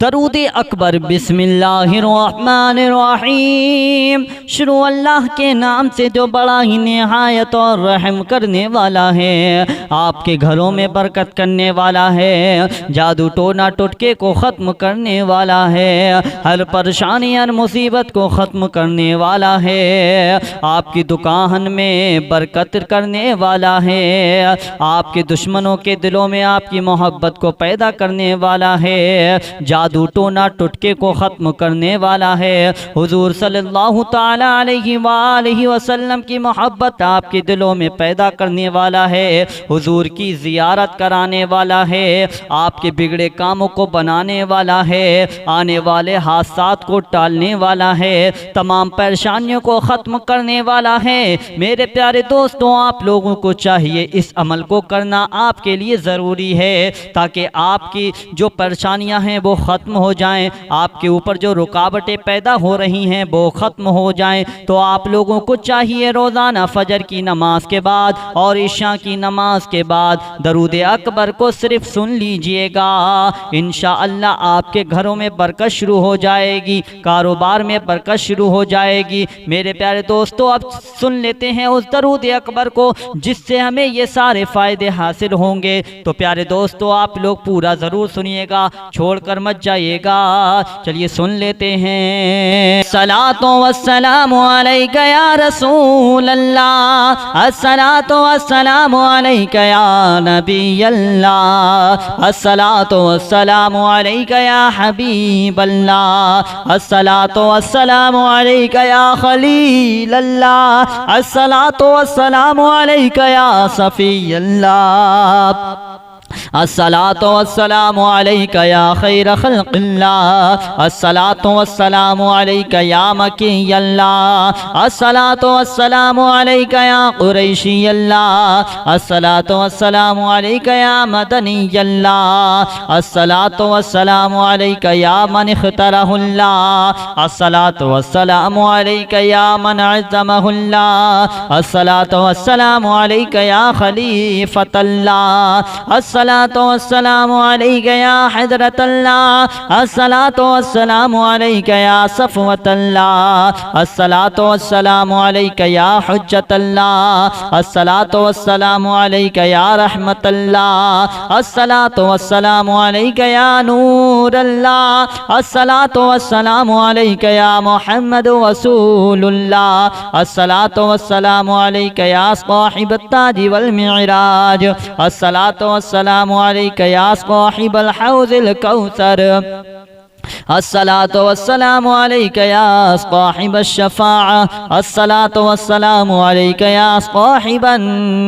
दरूद अकबर। बिस्मिल्लाहिर्रहमानिर्रहीम। शुरू अल्लाह के नाम से जो बड़ा ही निहायत और रहम करने वाला है। आपके घरों में बरकत करने वाला है, जादू टोना टुटके को ख़त्म करने वाला है, हर परेशानी हर मुसीबत को ख़त्म करने वाला है, आपकी दुकान में बरकत करने वाला है, आपके दुश्मनों के दिलों में आपकी मोहब्बत को पैदा करने वाला है, जादू टोना टुटके को ख़त्म करने वाला है। हुजूर सल्लल्लाहु ताला अलैहि वसल्लम की मोहब्बत आपके दिलों में पैदा करने वाला है, हुजूर की ज़ियारत कराने वाला है, आपके बिगड़े कामों को बनाने वाला है, आने वाले हादसात को टालने वाला है, तमाम परेशानियों को ख़त्म करने वाला है। मेरे प्यारे दोस्तों, आप लोगों को चाहिए इस अमल को करना आपके लिए ज़रूरी है, ताकि आपकी जो परेशानियां हैं वो ख़त्म हो जाएं, आपके ऊपर जो रुकावटें पैदा हो रही हैं वो ख़त्म हो जाएं। तो आप लोगों को चाहिए रोज़ाना फजर की नमाज के बाद और इशा की नमाज के बाद दरूद अकबर को सिर्फ सुन लीजिएगा। इंशाअल्लाह आपके घरों में बरकत शुरू हो जाएगी, कारोबार में बरकत शुरू हो जाएगी। मेरे प्यारे दोस्तों, अब सुन लेते हैं उस दरूद अकबर को जिससे हमें ये सारे फ़ायदे हासिल होंगे। तो प्यारे दोस्तों, आप लोग पूरा ज़रूर सुनिएगा, छोड़कर मत जाइएगा। चलिए सुन लेते हैं। सलातो वस्सलामु अलैका या रसूल अल्लाह, अस्सलातो वस्सलामु अलैका या नबी अल्लाह, अस्सलातो वस्सलामु अलैका या हबीब अल्लाह, अस्सलातो वस्सलामु अलैका या खलील अल्लाह, अस्सलातो वस्सलामु अलैका या सफी अल्लाह, अस्सलातो वस्सलामु अलैका या खैर खल्क़िल्लाह, अस्सलातो वस्सलामु अलैका या मकी अल्लाह, अस्सलातो वस्सलामु अलैका या कुरैशी अल्लाह, अस्सलातो वस्सलामु अलैका या मदनी अल्लाह, अस्सलातो वस्सलामु अलैका या मन इख्तरहुल्लाह, अस्सलातो वस्सलामु अलैका या मन अज़्ज़महुल्लाह, अस्सलातो वस्सलामु अलैका या खलीफतल्लाह, अस्सलातो वस्सलामु अलैका या हज़रतल्लाह, अस्सलातो वस्सलामु अलैका या सफ़वतल्लाह, अस्सलातो वस्सलामु अलैका या हुज्जतल्लाह, अस्सलातो वस्सलामु अलैका या रहमतल्लाह, अस्सलातो वस्सलामु अलैका या नूरल्लाह, अस्सलातो वस्सलामु अलैका या मुहम्मदुर रसूलुल्लाह, अस्सलातो वस्सलामु अलैका या साहिबत ताज वल मिअराज, अस्सलातो वस्सलामु अलैका या साहिबल हौज़िल कौसर, अस्सलातो वस्सलामु अलैका या साहिबश शफ़ाअ, अस्सलातो वस्सलामु अलैका या साहिबन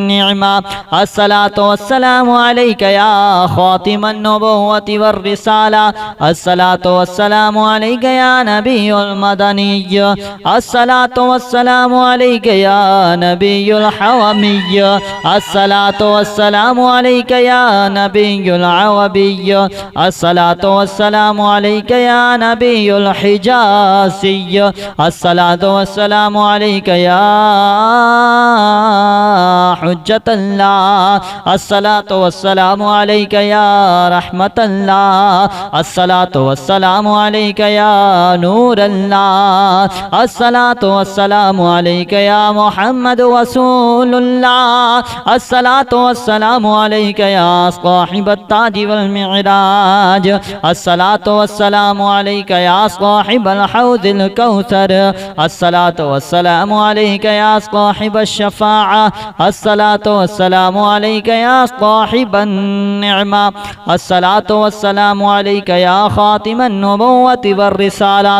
निअमा, अस्सलातो वस्सलामु अलैका या खातिमन नबुव्वति वर रिसाला, अस्सलातो वस्सलामु अलैका या नबियुल मदनिय्य, अस्सलातो वस्सलामु अलैका या नबियुल हवमिय्य, अस्सलातो वस्सलामु अलैका या नबियुल अवबिय्य, अस्सलातो वस्सलामु अलैका या नबियुल हिजाज़िय्य, अस्सलातो वस्सलामु अलैका या हुज्जतल्लाह, अस्सलातो वस्सलामु अलैका या रहमतल्लाह, अस्सलातो वस्सलामु अलैका या नूरल्लाह, अस्सलातो वस्सलामु अलैका या मुहम्मदुर रसूलुल्लाह, अस्सलातो वस्सलामु अलैका या साहिबत ताज वल मिअराज, अस्सलातो वस्सलामु अलैका या साहिबल हौज़िल कौसर, अस्सलातो वस्सलामु अलैका या साहिबश शफ़ाअ, अस्सलातो वस्सलामु अलैका या साहिबन निअमा, अस्सलातो वस्सलामु अलैका या खातिमन नबुव्वति वर रिसाला,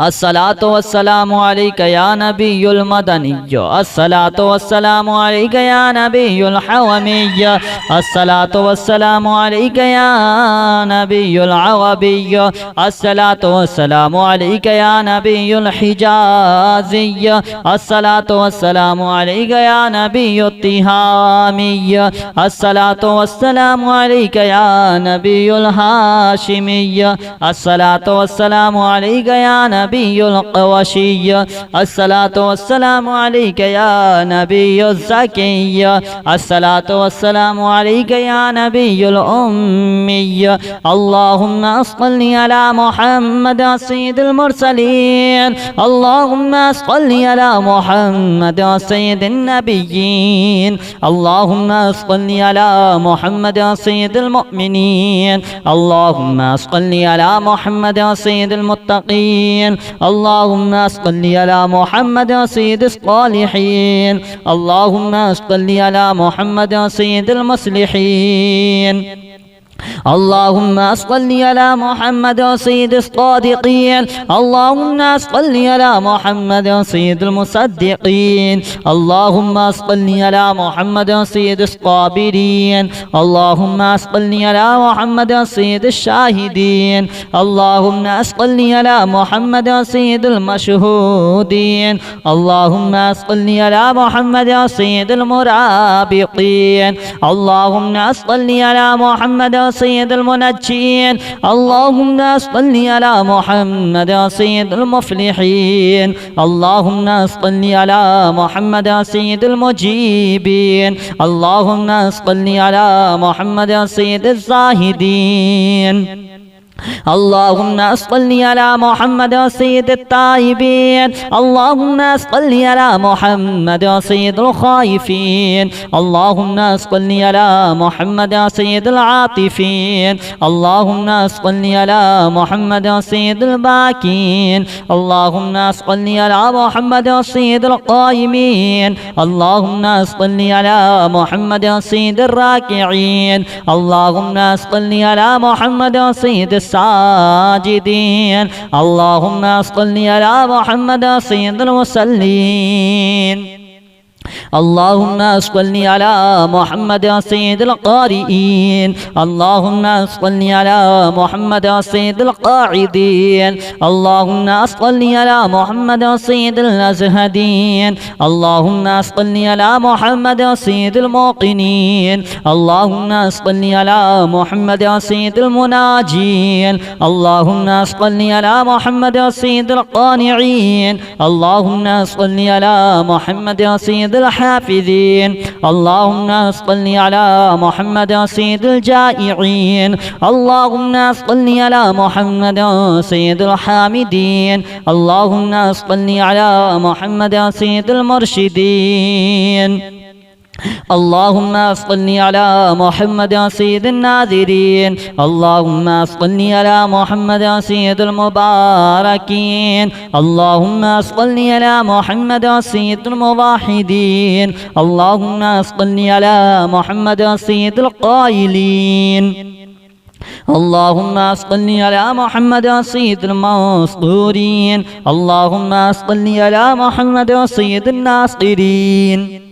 अस्सलातो वस्सलामु अलैका या नबियुल मदनिय्य, अस्सलातो वस्सलामु अलैका या नबियुल हवमिय्य, अस्सलातो वस्सलामु अलैका या नबियुल अवबिय्य, अस्सलातो वस्सलामु अलैका या नबियुल हिजाज़िय्य, अस्सलातो वस्सलामु अलैका या नबियुत तिहामिय्य, अस्सलातो वस्सलामु अलैका या नबियुल हाशिमिय्य, अस्सलातो वस्सलामु अलैका या نبي القوشي الصلاة والسلام عليك يا نبي الزكي الصلاة والسلام عليك يا نبي الأمي اللهم صل على محمد سيد المرسلين اللهم صل على محمد سيد النبيين اللهم صل على محمد سيد المؤمنين اللهم صل على محمد سيد المتقين اللهم صل على محمد سيد الصالحين اللهم صل على محمد سيد المصلحين اللهم صل على محمد سيد الصادقين اللهم صل على محمد سيد المصدقين اللهم صل على محمد سيد الصابرين اللهم صل على محمد سيد الشاهدين اللهم صل على محمد سيد المشهودين اللهم صل على محمد سيد المرابطين اللهم صل على محمد سيد المنجين اللهم صل على محمد سيد المفلحين اللهم صل على محمد سيد المجيبين اللهم صل على محمد سيد الزاهدين اللهم صل على محمد سيد التائبين اللهم صل على محمد سيد الخائفين اللهم صل على محمد سيد العاطفين اللهم صل على محمد سيد الباكين اللهم صل على محمد سيد القائمين اللهم صل على محمد سيد الراكعين اللهم صل على محمد سيد الساجدين اللهم صل على محمد سيد المصلين اللهم صل على محمد سيد القارئين اللهم صل على محمد سيد القاعدين اللهم صل على محمد سيد الأزهدين اللهم صل على محمد سيد الموقنين اللهم صل على محمد سيد المناجين اللهم صل على محمد سيد القانعين اللهم صل على محمد سيد الحافظين اللهم صل على محمد سيد الجائعين اللهم صل على محمد سيد الحامدين اللهم صل على محمد سيد المرشدين اللهم صل على محمد سيد الناذرين اللهم صل على محمد سيد المباركين اللهم صل على محمد سيد الموحدين اللهم صل على محمد سيد القائلين اللهم صل على محمد سيد المنصورين اللهم صل على محمد سيد الناصرين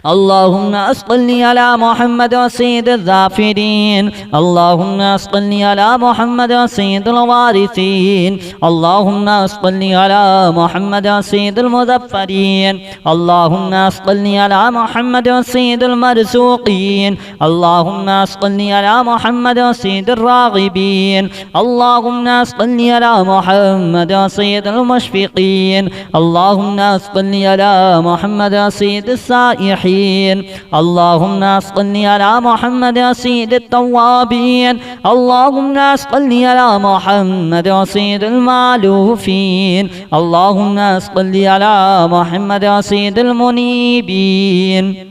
اللهم صل على محمد سيد الظافرين اللهم صل على محمد سيد الوارثين اللهم صل على محمد سيد المظفرين اللهم صل على محمد سيد المرزوقين اللهم صل على محمد سيد الراغبين اللهم صل على محمد سيد المشفقين اللهم صل على محمد سيد السائحين اللهم صل على محمد سيد التوابين اللهم صل على محمد سيد المالوفين اللهم صل على محمد سيد المنيبين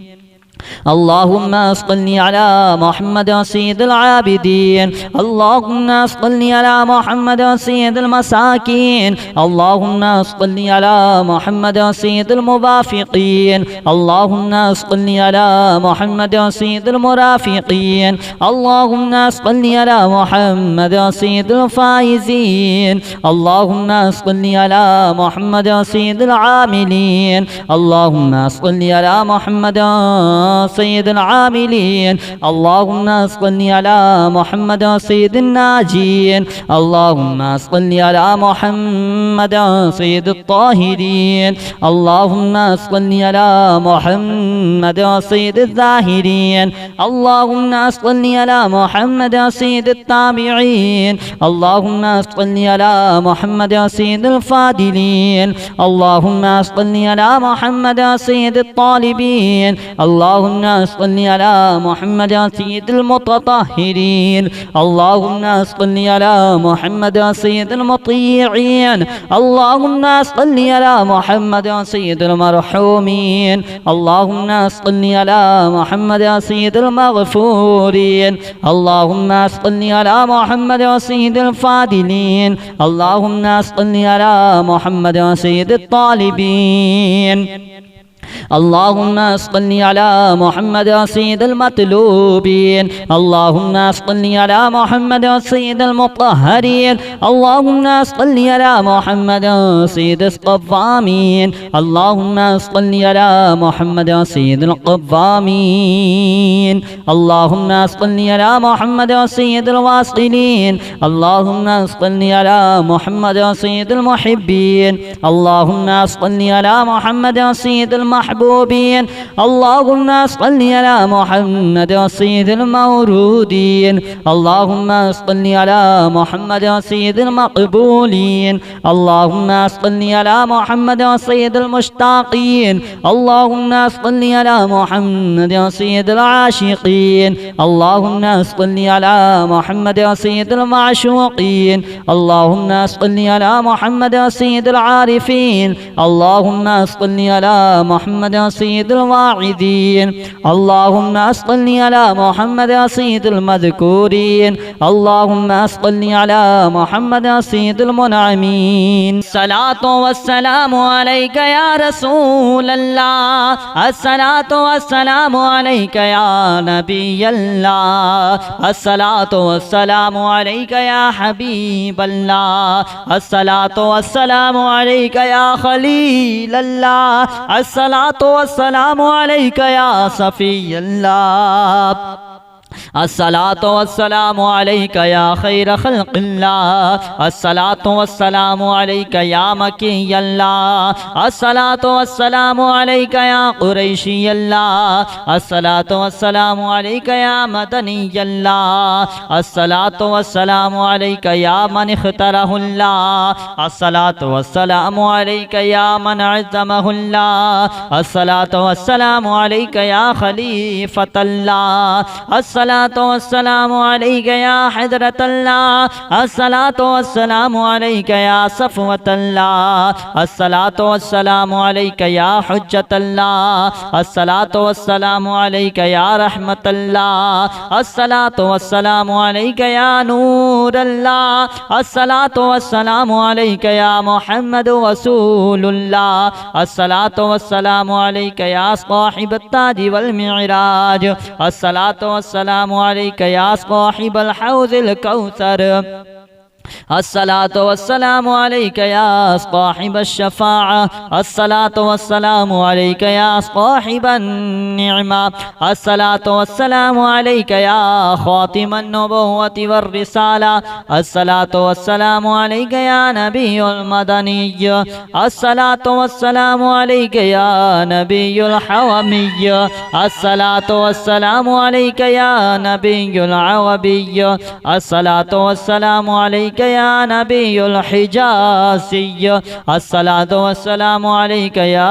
اللهم صل على محمد سيد العابدين اللهم صل على محمد سيد المساكين اللهم صل على محمد سيد الموافقين اللهم صل على محمد سيد المرافقين اللهم صل على محمد سيد الفائزين اللهم صل على محمد سيد العاملين اللهم صل على محمد سيد العاملين اللهم صل على محمد سيد الناجين اللهم صل على محمد سيد الطاهرين اللهم صل على محمد سيد الزاهرين اللهم صل على محمد سيد التابعين اللهم صل على محمد سيد الفاضلين اللهم صل على محمد سيد الطالبين اللهم صل على محمد سيد المتطهرين اللهم صل على محمد سيد المطيعين اللهم صل على محمد سيد المرحومين اللهم صل على محمد سيد المغفورين اللهم صل على محمد سيد الفاضلين اللهم صل على محمد سيد الطالبين اللهم صل على محمد سيد المطلوبين اللهم صل على محمد سيد المطهرين اللهم صل على محمد سيد القوامين اللهم صل على محمد سيد القوامين اللهم صل على محمد سيد الواصلين اللهم صل على محمد سيد المحبين اللهم صل على محمد سيد المحبوبين اللهم صل على محمد سيد المورودين اللهم صل على محمد سيد المقبولين اللهم صل على محمد سيد المشتاقين اللهم صل على محمد سيد العاشقين اللهم صل على محمد سيد المعشوقين اللهم صل على محمد سيد العارفين اللهم صل على محمد سيد الواعدين اللهم صل على محمد سيد المذكورين اللهم صل على محمد سيد المنعمين الصلاة والسلام عليك يا رسول الله الصلاة والسلام عليك يا نبي الله الصلاة والسلام عليك يا حبيب الله الصلاة والسلام عليك يا خليل الله الصلاة والسلام عليك يا صفي الله الصلاة والسلام عليك يا خير خلق الله الصلاة والسلام عليك يا مكي الله الصلاة والسلام عليك يا قريشي الله الصلاة والسلام عليك يا مدني الله الصلاة والسلام عليك يا من اختاره الله الصلاة والسلام عليك يا من عزمه الله الصلاة والسلام عليك يا خليفة الله الصلاة والسلام عليك يا حضرة الله الصلاة والسلام عليك يا صفوة الله الصلاة والسلام عليك يا حجة الله الصلاة والسلام عليك يا رحمة الله الصلاة والسلام عليك يا نور الله الصلاة والسلام عليك يا محمد رسول الله الصلاة والسلام عليك يا صاحب التاج والمعراج الصلاة والسلام عليك يا صاحب الحوض الكوثر الصلاة والسلام عليك يا صاحب الشفاعة الصلاة والسلام عليك يا صاحب النعمة الصلاة والسلام عليك يا خاتم النبوة والرسالة الصلاة والسلام عليك يا نبي المدني الصلاة والسلام عليك يا نبي الحومي الصلاة والسلام عليك يا نبي العربي الصلاة والسلام عليك يا نبي الحجازي الصلاة والسلام عليك يا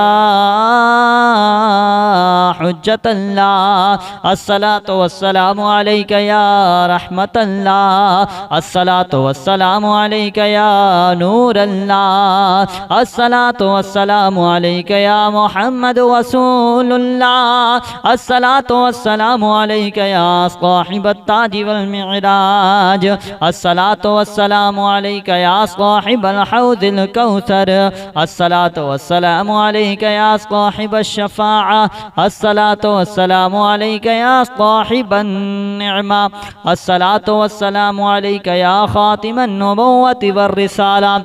حجة الله الصلاة والسلام عليك يا رحمة الله الصلاة والسلام عليك يا نور الله الصلاة والسلام عليك يا محمد رسول الله الصلاة والسلام عليك يا صاحب التاج والمعراج الصلاة والسلام عليك يا صاحب الحوض الكوثر الصلاة والسلام عليك يا صاحب الشفاعة الصلاة والسلام عليك يا صاحب النعمة الصلاة والسلام عليك يا خاتم النبوة والرسالة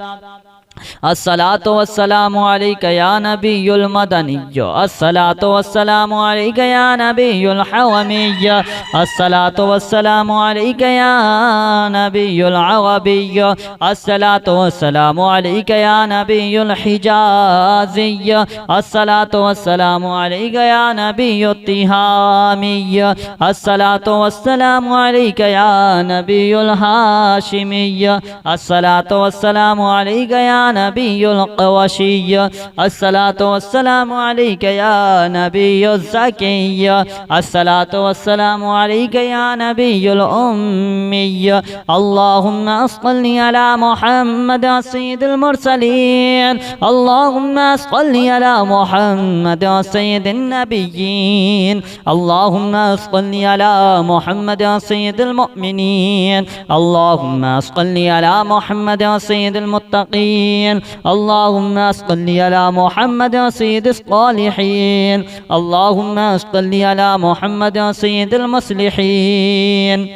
अस्सलातु वस्सलामु अलैका या नबियुल मदनिय्य अस्सलातु वस्सलामु अलैका या नबियुल हवमिय्य अस्सलातु वस्सलामु अलैका या नबियुल अरबिय्य अस्सलातु वस्सलामु अलैका या नबियुल हिजाज़िय्य अस्सलातु वस्सलामु अलैका या नबियुत तिहामिय्य अस्सलातु वस्सलामु अलैका या नबियुल हाशिमिय्य अस्सलातु वस्सलामु अलैका या नबियुल क़वशिय्य अस्सलातु वस्सलामु अलैका या नबियुज़ ज़किय्य अस्सलातु वस्सलामु अलैका या नबियुल उम्मिय्य अल्लाहुम्मा सल्लि अला मुहम्मद सय्यिदिल मुरसलीन अल्लाहुम्मा सल्लि अला मुहम्मद सय्यिदिन नबिय्यीन अल्लाहुम्मा सल्लि अला मुहम्मद सय्यिदिल मुमिनीन अल्लाहुम्मा सल्लि अला मुहम्मद सय्यिदिल मुत्तक़ीन अल्लाहुम्मा सल्लि अला मुहम्मद सय्यिदिस सालिहीन अल्लाहुम्मा सल्लि अला मुहम्मद सय्यिदिल मुस्लिहीन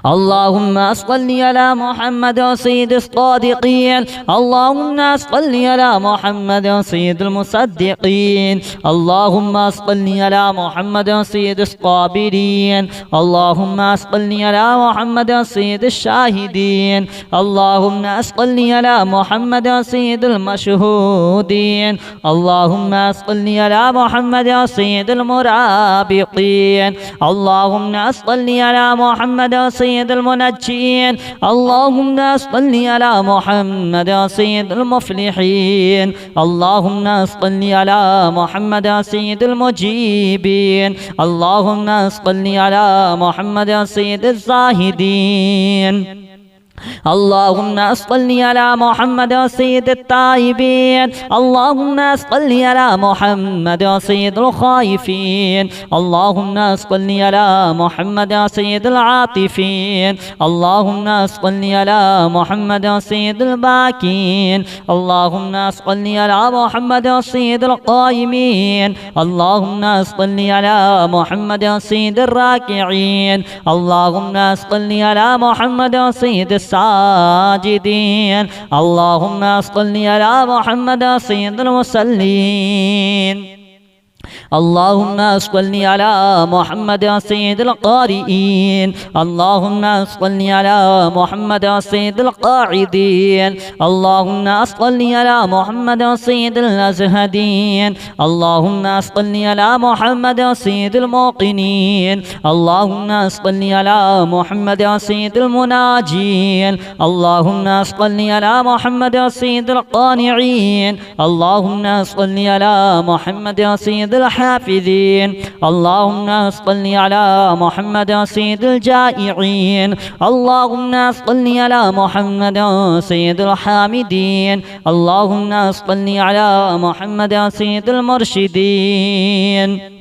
اللهم صل على محمد سيد الصادقين اللهم صل على محمد سيد المصدقين اللهم صل على محمد سيد الصابرين اللهم صل على محمد سيد الشاهدين اللهم صل على محمد سيد المشهودين اللهم صل على محمد سيد المرابطين اللهم صل على محمد سيد المنجين اللهم صل على محمد سيد المفلحين اللهم صل على محمد سيد المجيبين اللهم صل على محمد سيد الزاهدين اللهم صل على محمد سيد التائبين اللهم صل على محمد سيد الخائفين اللهم صل على محمد سيد العاطفين اللهم صل على محمد سيد الباكين اللهم صل على محمد سيد القائمين اللهم صل على محمد سيد الراكعين اللهم صل على محمد سيد الساجدين اللهم صل على محمد سيد المصلين اللهم صل على محمد سيد القارئين اللهم صل على محمد سيد القاعدين اللهم صل على محمد سيد الأزهدين اللهم صل على محمد سيد الموقنين اللهم صل على محمد سيد المناجين اللهم صل على محمد سيد القانعين اللهم صل على محمد سيد الحافظين اللهم صل على محمد سيد الجائعين اللهم صل على محمد سيد الحامدين اللهم صل على محمد سيد المرشدين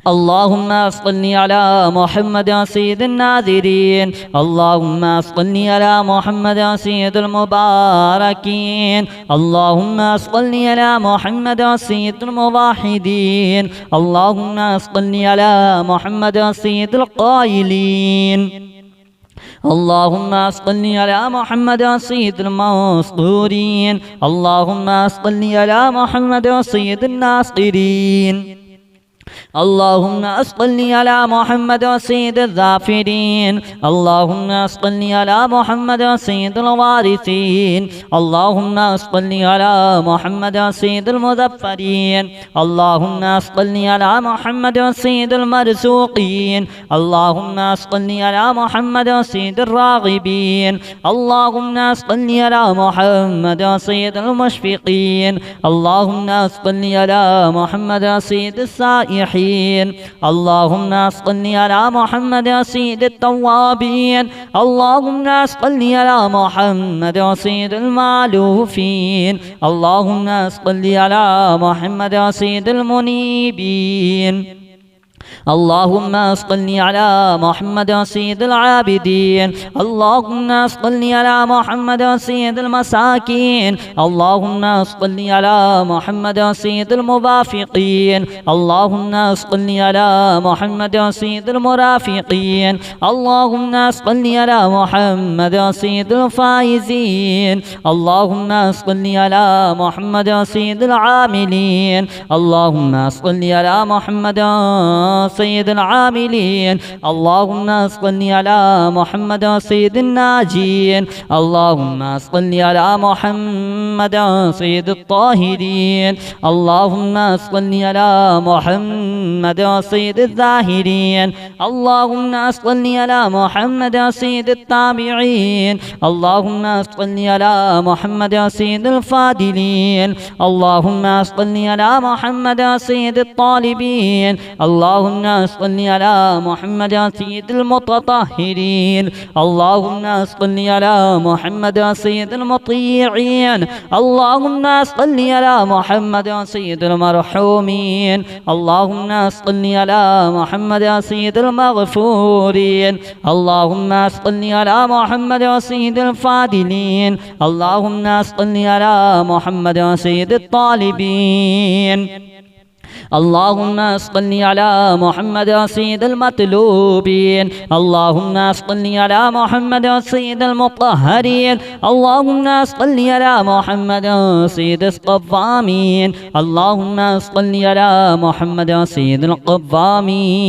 اللهم صل على محمد سيد الناذرين اللهم صل على محمد سيد المباركين اللهم صل على محمد سيد الموحدين اللهم صل على محمد سيد القائلين اللهم صل على محمد سيد المنصورين اللهم صل على محمد سيد الناصرين اللهم صل على محمد سيد الظافرين اللهم صل على محمد سيد الوارثين اللهم صل على محمد سيد المظفرين اللهم صل على محمد سيد المرزوقين اللهم صل على محمد سيد الراغبين اللهم صل على محمد سيد المشفقين اللهم صل على محمد سيد السائحين اللهم صل على محمد سيد التوابين اللهم صل على محمد سيد المالوفين اللهم صل على محمد سيد المنيبين اللهم صل على محمد سيد العابدين اللهم صل على محمد سيد المساكين اللهم صل على محمد سيد الموافقين اللهم صل على محمد سيد المرافقين اللهم صل على محمد سيد الفائزين اللهم صل على محمد سيد العاملين اللهم صل على محمد سيد العاملين اللهم صل على محمد سيد الناجين اللهم صل على محمد سيد الطاهرين اللهم صل على محمد سيد الظاهرين اللهم صل على محمد سيد التابعين اللهم صل على محمد سيد الفاضلين اللهم صل على محمد سيد الطالبين اللهم صل على محمد سيد المتطهرين اللهم صل على محمد سيد المطيعين اللهم صل على محمد سيد المرحومين اللهم صل على محمد سيد المغفورين اللهم صل على محمد سيد الفاضلين اللهم صل على محمد سيد الطالبين اللهم صل على محمد سيد المطلوبين اللهم صل على محمد سيد المطهرين اللهم صل على محمد سيد القوامين اللهم صل على محمد سيد القوامين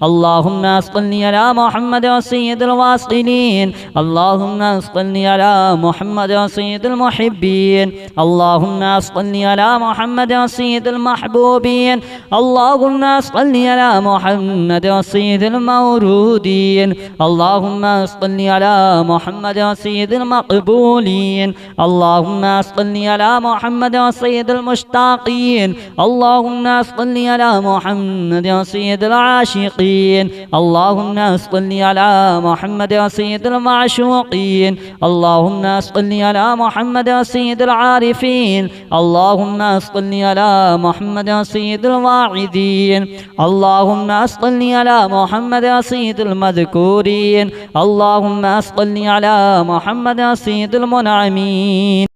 اللهم صل على محمد سيد الواصلين اللهم صل على محمد سيد المحبين اللهم صل على محمد سيد المحبوبين اللهم صل على محمد سيد المورودين اللهم صل على محمد سيد المقبولين اللهم صل على محمد سيد المشتاقين اللهم صل على محمد سيد العاشقين اللهم صل على محمد سيد المعشوقين اللهم صل على محمد سيد العارفين اللهم صل على محمد سيد الواعدين اللهم صل على محمد سيد المذكورين اللهم صل على محمد سيد المنعمين